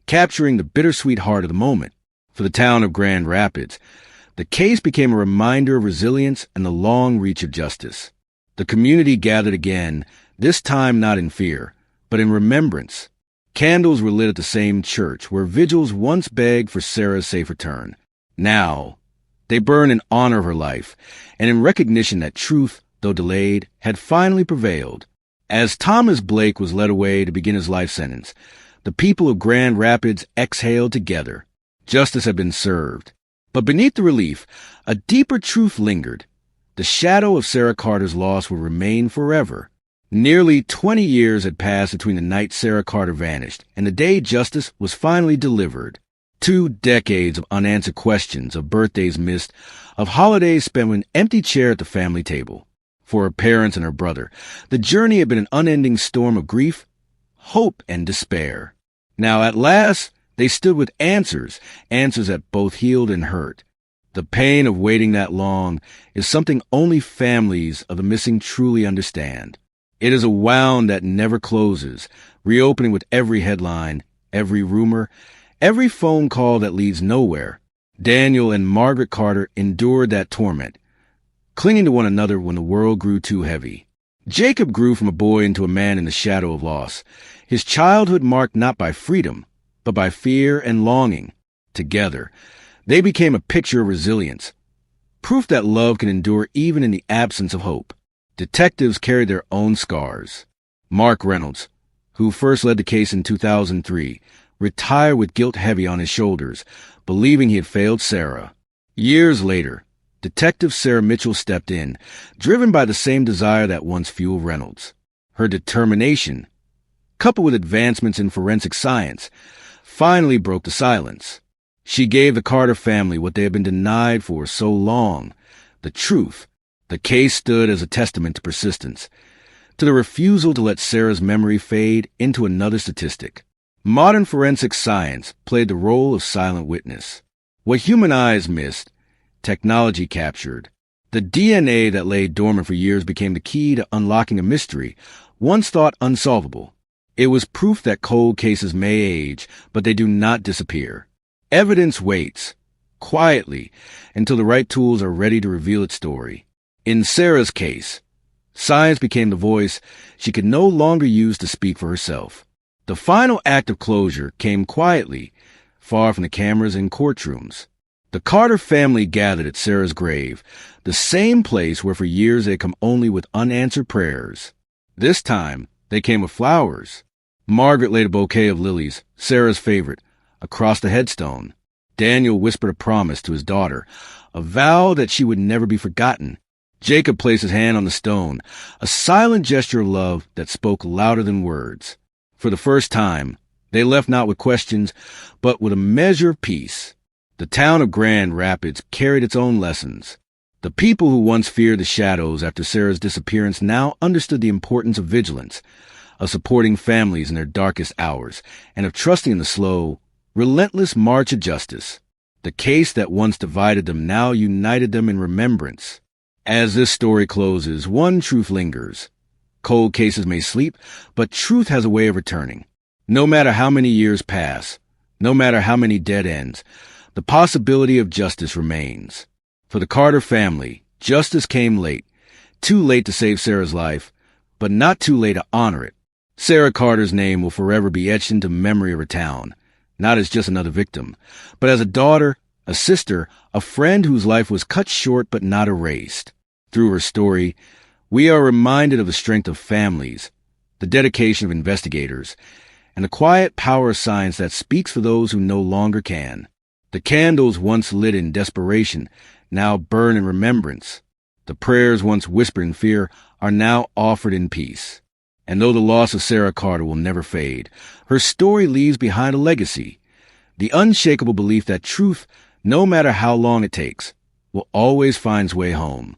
capturing the bittersweet heart of the moment. For the town of Grand Rapids, the case became a reminder of resilience and the long reach of justice. The community gathered again, this time not in fear, but in remembrance. Candles were lit at the same church where vigils once begged for Sarah's safe return. Now, they burn in honor of her life, and in recognition that truth, though delayed, had finally prevailed. As Thomas Blake was led away to begin his life sentence, the people of Grand Rapids exhaled together. Justice had been served. But beneath the relief, a deeper truth lingered. The shadow of Sarah Carter's loss would remain forever. Nearly 20 years had passed between the night Sarah Carter vanished and the day justice was finally delivered. 2 decades of unanswered questions, of birthdays missed, of holidays spent with an empty chair at the family table. For her parents and her brother, the journey had been an unending storm of grief, hope, and despair. Now, at last, they stood with answers that both healed and hurt. The pain of waiting that long is something only families of the missing truly understand. It is a wound that never closes, reopening with every headline, every rumor, every phone call that leads nowhere. Daniel and Margaret Carter endured that torment, clinging to one another when the world grew too heavy. Jacob grew from a boy into a man in the shadow of loss, his childhood marked not by freedom, but by fear and longing. Together, they became a picture of resilience, proof that love can endure even in the absence of hope. Detectives carried their own scars. Mark Reynolds, who first led the case in 2003, retired with guilt heavy on his shoulders, believing he had failed Sarah. Years later, Detective Sarah Mitchell stepped in, driven by the same desire that once fueled Reynolds. Her determination, coupled with advancements in forensic science, finally broke the silence. She gave the Carter family what they had been denied for so long, the truth. The case stood as a testament to persistence, to the refusal to let Sarah's memory fade into another statistic. Modern forensic science played the role of silent witness. What human eyes missed, technology captured. The DNA that lay dormant for years became the key to unlocking a mystery once thought unsolvable. It was proof that cold cases may age, but they do not disappear. Evidence waits, quietly, until the right tools are ready to reveal its story. In Sarah's case, science became the voice she could no longer use to speak for herself. The final act of closure came quietly, far from the cameras and courtrooms. The Carter family gathered at Sarah's grave, the same place where for years they had come only with unanswered prayers. This time, they came with flowers. Margaret laid a bouquet of lilies, Sarah's favorite, across the headstone. Daniel whispered a promise to his daughter, a vow that she would never be forgotten. Jacob placed his hand on the stone, a silent gesture of love that spoke louder than words. For the first time, they left not with questions, but with a measure of peace. The town of Grand Rapids carried its own lessons. The people who once feared the shadows after Sarah's disappearance now understood the importance of vigilance, of supporting families in their darkest hours, and of trusting in the slow, relentless march of justice. The case that once divided them now united them in remembrance. As this story closes, one truth lingers. Cold cases may sleep, but truth has a way of returning. No matter how many years pass, no matter how many dead ends, the possibility of justice remains. For the Carter family, justice came late. Too late to save Sarah's life, but not too late to honor it. Sarah Carter's name will forever be etched into memory of her town, not as just another victim, but as a daughter, a sister, a friend whose life was cut short but not erased. Through her story, we are reminded of the strength of families, the dedication of investigators, and the quiet power of science that speaks for those who no longer can. The candles once lit in desperation now burn in remembrance. The prayers once whispered in fear are now offered in peace. And though the loss of Sarah Carter will never fade, her story leaves behind a legacy, the unshakable belief that truth, no matter how long it takes, will always find its way home.